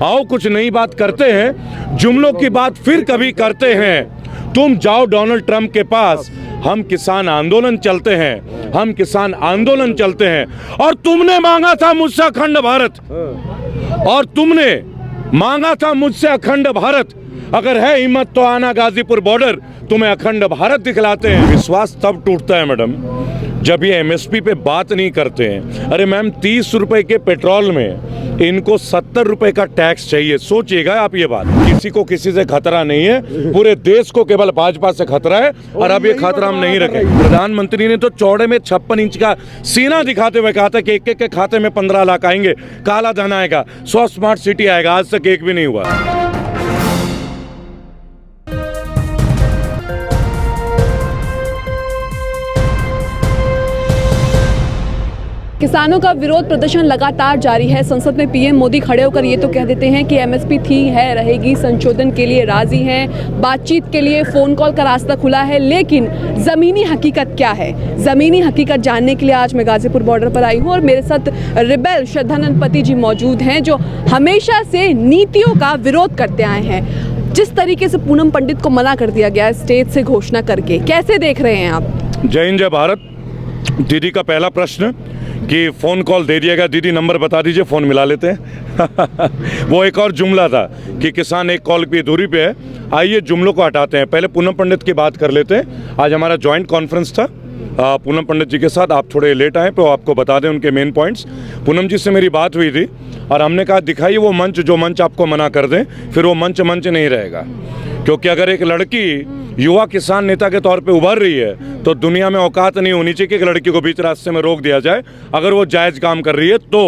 आओ कुछ नई बात करते हैं, जुमलों की बात फिर कभी करते हैं। तुम जाओ डोनाल्ड ट्रंप के पास, हम किसान आंदोलन चलते हैं, हम किसान आंदोलन चलते हैं। और तुमने मांगा था मुझसे अखंड भारत, और तुमने मांगा था मुझसे अखंड भारत। अगर है हिम्मत तो आना गाजीपुर बॉर्डर, तुम्हें अखंड भारत दिखलाते हैं। विश्वास तब टूटता है मैडम जब ये एमएसपी पे बात नहीं करते हैं। अरे मैम 30 रुपए के पेट्रोल में इनको 70 रुपए का टैक्स चाहिए। सोचिएगा आप ये बात। किसी को किसी से खतरा नहीं है, पूरे देश को केवल भाजपा से खतरा है, और अब ये खतरा हम नहीं रखें। प्रधानमंत्री ने तो चौड़े में 56 इंच का सीना दिखाते हुए कहा था कि एक एक के खाते में 15 लाख आएंगे, काला धन आएगा, 100 स्मार्ट सिटी आएगा। आज तक एक भी नहीं हुआ। किसानों का विरोध प्रदर्शन लगातार जारी है। संसद में पीएम मोदी खड़े होकर ये तो कह देते हैं कि एमएसपी थी, है, रहेगी, संशोधन के लिए राजी हैं, बातचीत के लिए फ़ोन कॉल का रास्ता खुला है। लेकिन ज़मीनी हकीकत क्या है, ज़मीनी हकीकत जानने के लिए आज मैं गाजीपुर बॉर्डर पर आई हूँ और मेरे साथ रिबेल श्रद्धानंद पति जी मौजूद हैं, जो हमेशा से नीतियों का विरोध करते आए हैं। जिस तरीके से पूनम पंडित को मना कर दिया गया स्टेज से घोषणा करके, कैसे देख रहे हैं आप? जय हिंद, जय भारत। दीदी का पहला प्रश्न कि फ़ोन कॉल दे दिया गया, दीदी नंबर बता दीजिए, फ़ोन मिला लेते हैं। वो एक और जुमला था कि किसान एक कॉल की दूरी पे है। आइए जुमलों को हटाते हैं, पहले पूनम पंडित की बात कर लेते हैं। आज हमारा जॉइंट कॉन्फ्रेंस था पूनम पंडित जी के साथ। आप थोड़े लेट आए तो आपको बता दें उनके मेन पॉइंट्स। पूनम जी से मेरी बात हुई थी और हमने कहा दिखाइए वो मंच जो मंच आपको मना कर दें, फिर वो मंच नहीं रहेगा। क्योंकि अगर एक लड़की युवा किसान नेता के तौर पे उभर रही है तो दुनिया में औकात नहीं होनी चाहिए कि एक लड़की को बीच रास्ते में रोक दिया जाए। अगर वो जायज़ काम कर रही है तो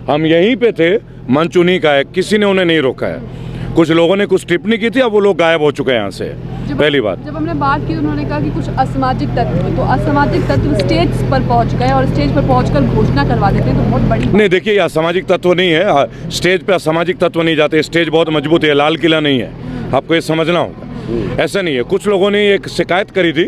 हम यहीं पे थे, मंच उन्हीं का है, किसी ने उन्हें नहीं रोका है। कुछ लोगों ने कुछ टिप्पणी की थी, अब वो लोग गायब हो चुके हैं यहाँ से। पहली बात, जब हमने बात की उन्होंने कहा कि कुछ असामाजिक तत्व, तो असामाजिक तत्व स्टेज पर पहुंच गए और स्टेज पर पहुंचकर घोषणा करवा देते हैं, तो बहुत बड़ी नहीं। देखिए ये असामाजिक तत्व नहीं है, स्टेज पे असामाजिक तत्व नहीं जाते। स्टेज बहुत मजबूत है, लाल किला नहीं है, आपको ये समझना होगा। ऐसा नहीं है। कुछ लोगों ने एक शिकायत करी थी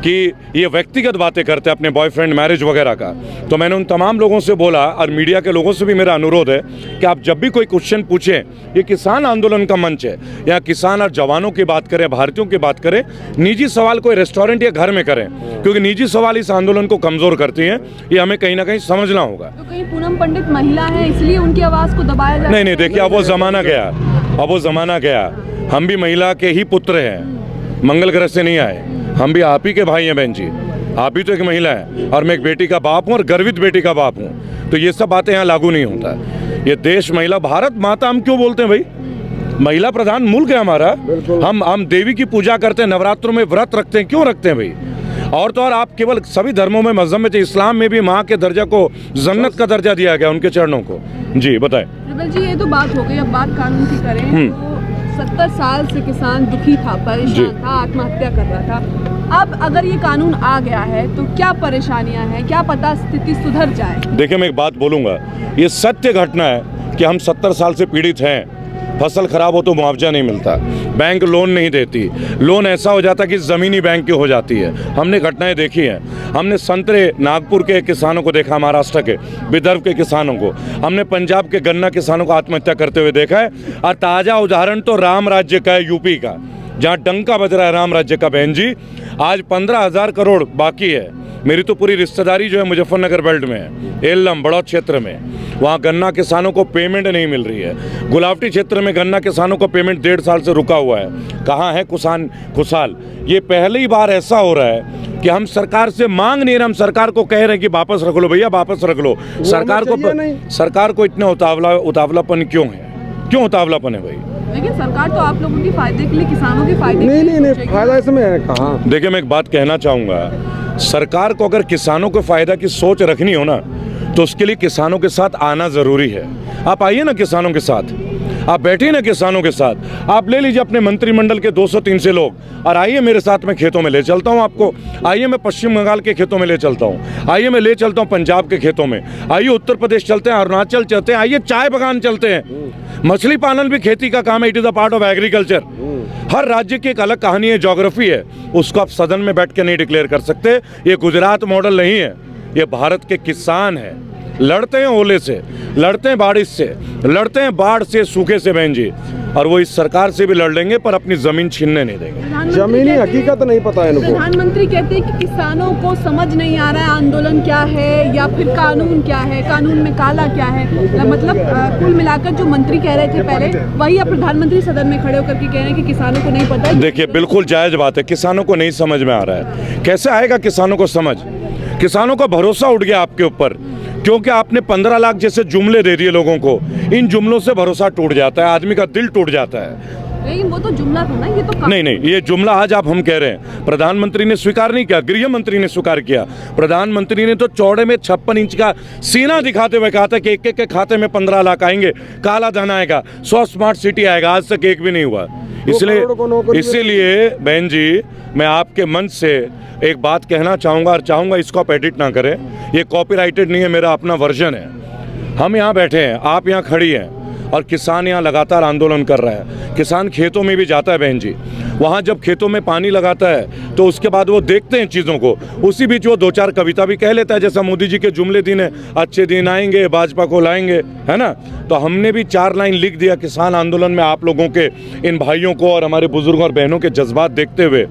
कि ये व्यक्तिगत बातें करते हैं अपने बॉयफ्रेंड मैरिज वगैरह का। तो मैंने उन तमाम लोगों से बोला, और मीडिया के लोगों से भी मेरा अनुरोध है कि आप जब भी कोई क्वेश्चन पूछें, ये किसान आंदोलन का मंच है, यहाँ किसान और जवानों की बात करें, भारतीयों की बात करें। निजी सवाल कोई रेस्टोरेंट या घर में करें, क्योंकि निजी सवाल इस आंदोलन को कमज़ोर करती हैं। ये हमें कहीं ना कहीं समझना होगा। तो कहीं पूनम पंडित महिला है इसलिए उनकी आवाज़ को दबाया जाए? नहीं, देखिए अब वो ज़माना गया, अब वो ज़माना गया। हम भी महिला के ही पुत्र हैं, मंगल ग्रह से नहीं आए। हम भी आप ही के भाई हैं बहन जी, आप ही तो एक महिला है, और मैं एक बेटी का बाप हूँ और गर्वित बेटी का बाप हूँ। तो ये सब बातें यहाँ लागू नहीं होता। ये देश महिला, भारत माता हम क्यों बोलते हैं भाई? महिला प्रधान मुल्क है हमारा। हम देवी की पूजा करते हैं, नवरात्रों में व्रत रखते हैं, क्यों रखते हैं भाई? और तो और आप केवल सभी धर्मों में, मजहब में, इस्लाम में भी माँ के दर्जा को जन्नत का दर्जा दिया गया, उनके चरणों को। जी बताएं। रिबेल जी ये तो बात हो गई, अब बात कानून की करें। 70 साल से किसान दुखी था, परेशान था, आत्महत्या कर रहा था। अब अगर ये कानून आ गया है तो क्या परेशानियां हैं, क्या पता स्थिति सुधर जाए? देखिए मैं एक बात बोलूँगा, ये सत्य घटना है कि हम 70 साल से पीड़ित हैं। फसल खराब हो तो मुआवजा नहीं मिलता, बैंक लोन नहीं देती, लोन ऐसा हो जाता कि ज़मीनी बैंक की हो जाती है। हमने घटनाएं देखी हैं। हमने संतरे नागपुर के किसानों को देखा, महाराष्ट्र के, विदर्भ के किसानों को, हमने पंजाब के गन्ना किसानों को आत्महत्या करते हुए देखा है। और ताज़ा उदाहरण तो राम राज्य का है, यूपी का, जहाँ डंका बज रहा है राम राज्य का। बहन जी आज 15,000 करोड़ बाकी है। मेरी तो पूरी रिश्तेदारी जो है मुजफ्फरनगर बेल्ट में है, एल्लम बड़ौद क्षेत्र में, वहाँ गन्ना किसानों को पेमेंट नहीं मिल रही है। गुलावटी क्षेत्र में गन्ना किसानों को पेमेंट 1.5 साल से रुका हुआ है। कहाँ है किसान खुशहाल? ये पहली बार ऐसा हो रहा है कि हम सरकार से मांग नहीं रहे, हम सरकार को कह रहे हैं कि वापस रख लो भैया, वापस रख लो। सरकार को इतना उतावलापन क्यों है? क्यों उतावलापन है भाई? लेकिन सरकार तो आप लोगों के फायदे के लिए, किसानों के फायदे नहीं फायदा इसमें है कहाँ? देखिए मैं एक बात कहना चाहूँगा, सरकार को अगर किसानों के फायदा की सोच रखनी हो ना, तो उसके लिए किसानों के साथ आना ज़रूरी है। आप आइए ना किसानों के साथ, आप बैठिए ना किसानों के साथ। आप ले लीजिए अपने मंत्रिमंडल के 200-300 लोग और आइए मेरे साथ, में खेतों में ले चलता हूँ आपको। आइए मैं पश्चिम बंगाल के खेतों में ले चलता हूँ, आइए मैं ले चलता हूँ पंजाब के खेतों में, आइए उत्तर प्रदेश चलते हैं, अरुणाचल चलते हैं, आइए चाय बागान चलते हैं। मछली पालन भी खेती का काम है, it is a part of agriculture. हर राज्य की एक अलग कहानी है, ज्योग्राफी है, उसको आप सदन में बैठ के नहीं डिक्लेयर कर सकते। ये गुजरात मॉडल नहीं है। ये भारत के किसान हैं, लड़ते हैं ओले से, लड़ते हैं बारिश से, लड़ते हैं बाढ़ से, सूखे से बहन जी, और वो इस सरकार से भी लड़ लेंगे पर अपनी जमीन छीनने नहीं देंगे। जमीनी हकीकत नहीं पता है इनको। प्रधानमंत्री कहते हैं कि किसानों को समझ नहीं आ रहा है आंदोलन क्या है या फिर कानून क्या है, कानून में काला क्या है। मतलब कुल मिलाकर जो मंत्री कह रहे थे पहले वही अब प्रधानमंत्री सदन में खड़े होकर के कह रहे हैं कि किसानों को नहीं पता है। देखिए बिल्कुल जायज बात है, किसानों को नहीं समझ में आ रहा है। कैसे आएगा किसानों को समझ? किसानों का भरोसा उठ गया आपके ऊपर, क्योंकि आपने 15 लाख जैसे जुमले दे दिए लोगों को। इन जुमलों से भरोसा टूट जाता है, आदमी का दिल टूट जाता है। लेकिन वो तो जुमला था ना, ये तो नहीं, ये जुमला आज आप हम कह रहे हैं, प्रधानमंत्री ने स्वीकार नहीं किया, गृह मंत्री ने स्वीकार किया। प्रधानमंत्री ने तो चौड़े में 56 इंच का सीना दिखाते हुए कहा था कि एक एक के खाते में 15 लाख आएंगे, काला धन आएगा, 100 स्मार्ट सिटी आएगा। आज तक एक भी नहीं हुआ। इसीलिए बहन जी मैं आपके मंच से एक बात कहना चाहूँगा और चाहूँगा इसको आप एडिट ना करें, ये कॉपीराइटेड नहीं है, मेरा अपना वर्जन है। हम यहाँ बैठे हैं, आप यहाँ खड़ी हैं और किसान यहाँ लगातार आंदोलन कर रहा है। किसान खेतों में भी जाता है बहन जी, वहाँ जब खेतों में पानी लगाता है तो उसके बाद वो देखते हैं चीज़ों को, उसी बीच वो 2-4 कविता भी कह लेता है, जैसा मोदी जी के जुमले दिन है, अच्छे दिन आएंगे, भाजपा को लाएंगे, है ना। तो हमने भी 4 लाइन लिख दिया किसान आंदोलन में आप लोगों के, इन भाइयों को और हमारे बुजुर्गों और बहनों के जज्बात देखते हुए।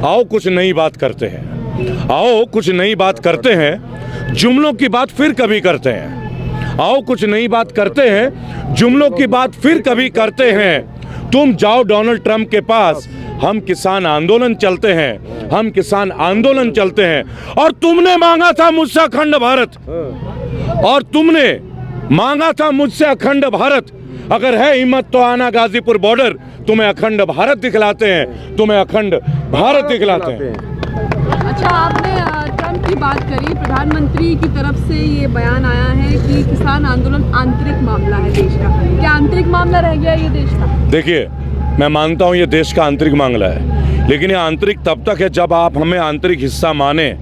आओ कुछ नई बात करते हैं, आओ कुछ नई बात करते हैं, जुमलों की बात फिर कभी करते हैं। आओ कुछ नई बात करते हैं, जुमलों की बात फिर कभी करते हैं। तुम जाओ डोनाल्ड ट्रंप के पास, हम किसान आंदोलन चलते हैं, हम किसान आंदोलन चलते हैं। और तुमने मांगा था मुझसे अखंड भारत, और तुमने मांगा था मुझसे अखंड भारत। अगर है हिम्मत तो आना गाजीपुर बॉर्डर, तुम्हें अखंड भारत दिखलाते हैं, तुम्हें अखंड भारत दिखलाते हैं। अच्छा, आपने ट्रंप की बात करी, प्रधानमंत्री की तरफ से ये बयान आया है कि किसान आंदोलन आंतरिक मामला है देश का। क्या आंतरिक मामला रह गया ये देश का? देखिए मैं मानता हूँ ये देश का आंतरिक मामला है, लेकिन ये आंतरिक तब तक है जब आप हमें आंतरिक हिस्सा माने।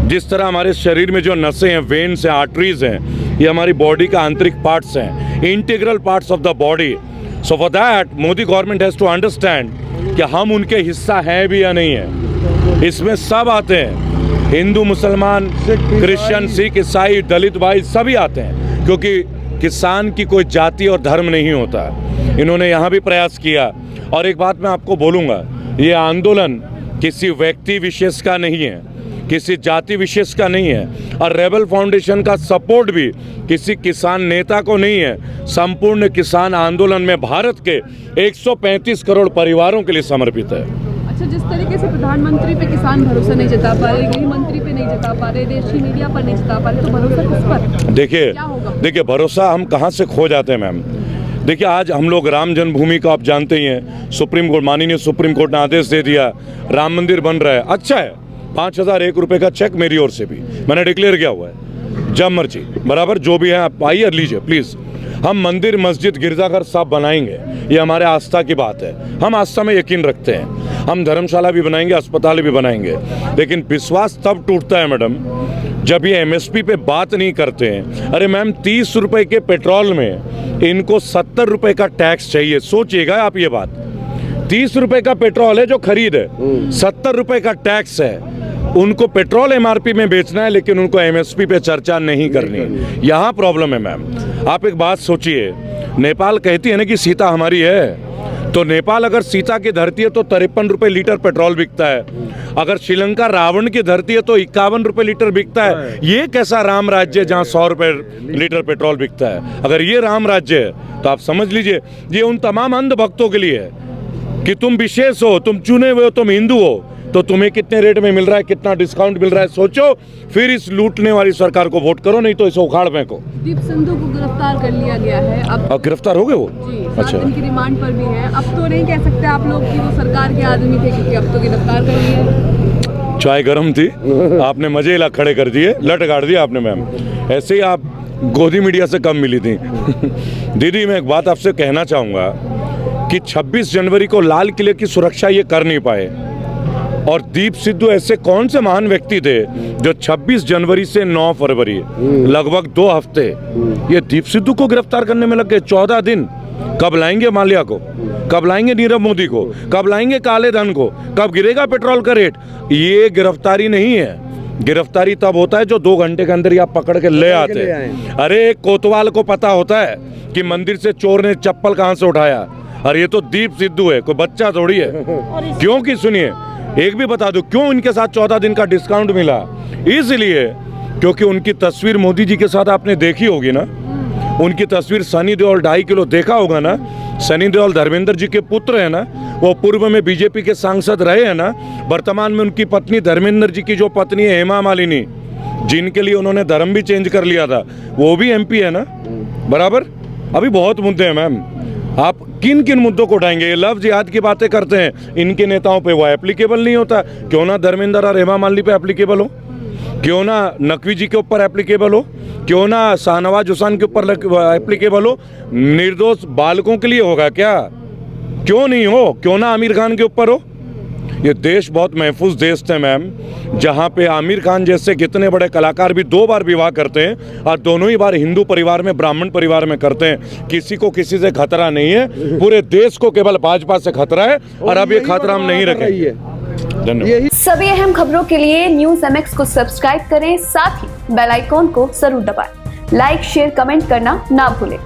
जिस तरह हमारे शरीर में जो नसें हैं, वेन्स हैं, आर्टरीज हैं, ये हमारी बॉडी का आंतरिक पार्ट्स हैं, integral parts of the body. So for that Modi government has to understand कि हम उनके हिस्सा हैं भी या नहीं है। इसमें सब आते हैं, हिंदू, मुसलमान, क्रिश्चियन, सिख, ईसाई, दलित भाई सभी आते हैं, क्योंकि किसान की कोई जाति और धर्म नहीं होता। इन्होंने यहाँ भी प्रयास किया। और एक बात मैं आपको बोलूँगा, ये आंदोलन किसी व्यक्ति विशेष का नहीं है, किसी जाति विशेष का नहीं है, और रेबल फाउंडेशन का सपोर्ट भी किसी किसान नेता को नहीं है। संपूर्ण किसान आंदोलन में भारत के 135 करोड़ परिवारों के लिए समर्पित है। अच्छा, जिस तरीके से प्रधानमंत्री पे किसान भरोसा नहीं जता पा रहे, गृह मंत्री पे नहीं जता पा रहे, देशी मीडिया पर नहीं जता पा रहे, तो भरोसा किस पर? देखिए भरोसा हम कहाँ से खो जाते हैं मैम। देखिए आज हम लोग राम जन्मभूमि को आप जानते ही हैं, सुप्रीम कोर्ट, माननीय सुप्रीम कोर्ट ने आदेश दे दिया, राम मंदिर बन रहा है, अच्छा है। 5001 रुपये का चेक मेरी ओर से भी मैंने डिक्लेयर किया हुआ है, जब मर्जी बराबर जो भी है आप आइए लीजिए प्लीज़। हम मंदिर, मस्जिद, गिरजाघर सब बनाएंगे, ये हमारे आस्था की बात है, हम आस्था में यकीन रखते हैं। हम धर्मशाला भी बनाएंगे, अस्पताल भी बनाएंगे, लेकिन विश्वास तब टूटता है मैडम जब ये एमएसपी पे बात नहीं करते हैं। अरे मैम 30 रुपए के पेट्रोल में इनको 70 रुपए का टैक्स चाहिए, सोचिएगा आप ये बात। 30 रुपए का पेट्रोल है जो खरीद है, 70 रुपए का टैक्स है। उनको पेट्रोल एमआरपी में बेचना है, लेकिन उनको एमएसपी पे चर्चा नहीं करनी। यहाँ प्रॉब्लम है मैम। आप एक बात सोचिए, नेपाल कहती है ना कि सीता हमारी है, तो नेपाल अगर सीता की धरती है तो 53 रुपए लीटर पेट्रोल बिकता है। अगर श्रीलंका रावण की धरती है तो 51 रुपए लीटर बिकता है। ये कैसा राम राज्य है जहाँ 100 रुपए लीटर पेट्रोल बिकता है? अगर ये राम राज्य है तो आप समझ लीजिए ये उन तमाम अंध भक्तों के लिए है कि तुम विशेष हो, तुम चुने हुए हो, तुम हिंदू हो, तो तुम्हें कितने रेट में मिल रहा है, कितना डिस्काउंट मिल रहा है, सोचो, फिर इस लूटने वाली सरकार को वोट करो, नहीं तो इसे उखाड़ फेंको। दीप सिंधु को गिरफ्तार कर लिया गया है, अब गिरफ्तार हो गए वो? जी, 7 दिन की रिमांड पर भी है। अब तो नहीं कह सकते आप लोग कि वो सरकार के आदमी थे, क्योंकि अब तो गिरफ्तार कर लिया। चाय गर्म थी, आपने मजे ला खड़े कर दिए, लट गाड़ दिया आपने मैम। ऐसे ही आप गोदी मीडिया से कम मिली थी। दीदी मैं एक बात आपसे कहना चाहूँगा कि 26 जनवरी को लाल किले की सुरक्षा ये कर नहीं पाए, और दीप सिद्धू ऐसे कौन से महान व्यक्ति थे जो 26 जनवरी से 9 फरवरी लगभग 2 हफ्ते ये दीप सिद्धू को गिरफ्तार करने में लग गए। 14 दिन। कब लाएंगे माल्या को, कब लाएंगे नीरव मोदी को, कब लाएंगे काले धन को, कब गिरेगा पेट्रोल का रेट? ये गिरफ्तारी नहीं है, गिरफ्तारी तब होता है जो 2 घंटे के अंदर ही आप पकड़ के ले आते ले हैं। अरे एक कोतवाल को पता होता है कि मंदिर से चोर ने चप्पल कहाँ से उठाया, और ये तो दीप सिद्धू है, कोई बच्चा थोड़ी है। क्योंकि सुनिए, एक भी बता दूं क्यों इनके साथ 14 दिन का डिस्काउंट मिला, इसलिए क्योंकि उनकी तस्वीर मोदी जी के साथ आपने देखी होगी ना, उनकी तस्वीर सनी देओल 2.5 किलो देखा होगा ना। सनी देओल धर्मेंद्र जी के पुत्र है ना, वो पूर्व में बीजेपी के सांसद रहे हैं ना। वर्तमान में उनकी पत्नी धर्मेंद्र जी की जो पत्नी है हेमा मालिनी, जिनके लिए उन्होंने धर्म भी चेंज कर लिया था, वो भी एमपी है ना, बराबर। अभी बहुत मुद्दे हैं मैम, आप किन किन मुद्दों को उठाएंगे? ये लव जिहाद की बातें करते हैं, इनके नेताओं पे वो एप्लीकेबल नहीं होता। क्यों ना धर्मेंद्र और हेमा मालिनी पे एप्लीकेबल हो, क्यों ना नकवी जी के ऊपर एप्लीकेबल हो, क्यों ना शाहनवाज हुसैन के ऊपर एप्लीकेबल हो, निर्दोष बालकों के लिए होगा क्या? क्यों नहीं हो? क्यों ना आमिर खान के ऊपर हो? ये देश बहुत महफूज देश थे मैम, जहाँ पे आमिर खान जैसे कितने बड़े कलाकार भी 2 बार विवाह करते हैं, और दोनों ही बार हिंदू परिवार में, ब्राह्मण परिवार में करते हैं। किसी को किसी से खतरा नहीं है, पूरे देश को केवल भाजपा से खतरा है, और अब ये खतरा हम नहीं रखेंगे। धन्यवाद। सभी अहम खबरों के लिए न्यूज़ MX को सब्सक्राइब करें, साथ ही बेल आइकॉन को जरूर दबाएं। लाइक, शेयर, कमेंट करना ना भूलें।